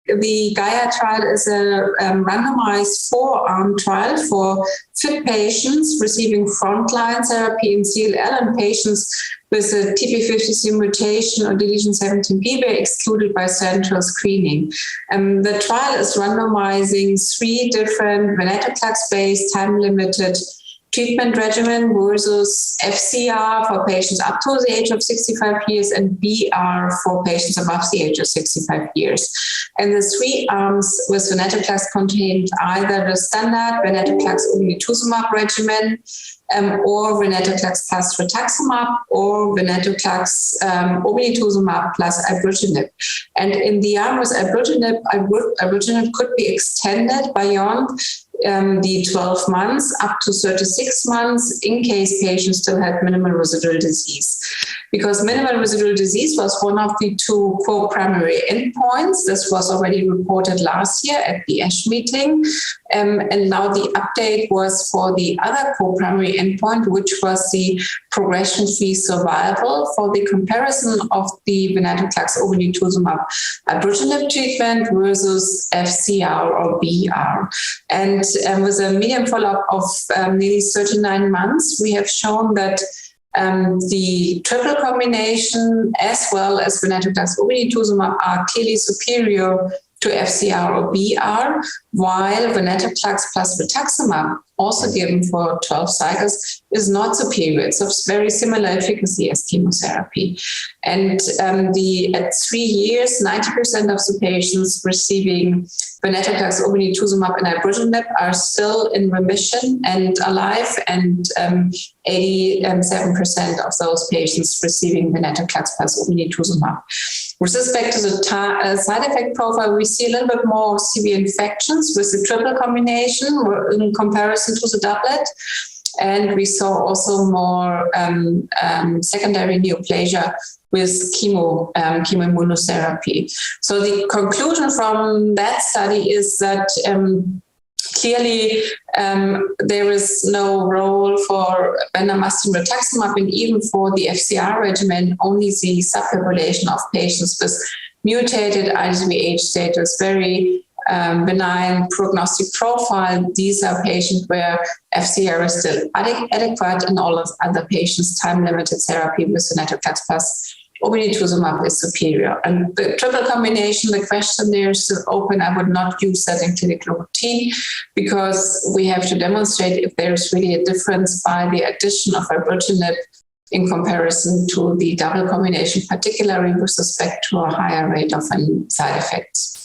The GAIA trial is a randomized 4-arm trial for fit patients receiving frontline therapy in CLL and patients with a TP53 mutation or deletion 17p were excluded by central screening. The trial is randomizing 3 different venetoclax-based time-limited treatment regimen versus FCR for patients up to the age of 65 years and BR for patients above the age of 65 years. And the 3 arms with venetoclax contained either the standard venetoclax-Obinutuzumab regimen or venetoclax plus Rituximab or venetoclax Obinutuzumab plus Ibrutinib. And in the arm with Ibrutinib could be extended beyond the 12 months up to 36 months in case patients still had minimal residual disease. Because minimal residual disease was one of the 2 co-primary endpoints. This was already reported last year at the ASH meeting. And now the update was for the other co-primary endpoint, which was the progression-free survival for the comparison of the venetoclax Obinutuzumab Ibrutinib treatment versus FCR or BR. And with a median follow-up of nearly 39 months, we have shown that the triple combination as well as venetoclax Obinutuzumab are clearly superior to FCR or BR, while venetoclax plus Rituximab, also given for 12 cycles, is not superior. It's of very similar efficacy as chemotherapy. And at 3 years, 90% of the patients receiving venetoclax Obinutuzumab and Ibrutinib are still in remission and alive, and 87% of those patients receiving venetoclax plus Obinutuzumab. With respect to the side effect profile, we see a little bit more severe infections with the triple combination in comparison to the doublet. And we saw also more secondary neoplasia with chemoimmunotherapy. So the conclusion from that study is that clearly, there is no role for bendamustine rituximab, and even for the FCR regimen, only the subpopulation of patients with mutated IDH status, very benign prognostic profile. These are patients where FCR is still adequate, and all of other patients, time-limited therapy with venetoclax plus Obinutuzumab is superior. And the triple combination, the question there is still open. I would not use that in clinical routine because we have to demonstrate if there is really a difference by the addition of Ibrutinib in comparison to the double combination, particularly with respect to a higher rate of side effects.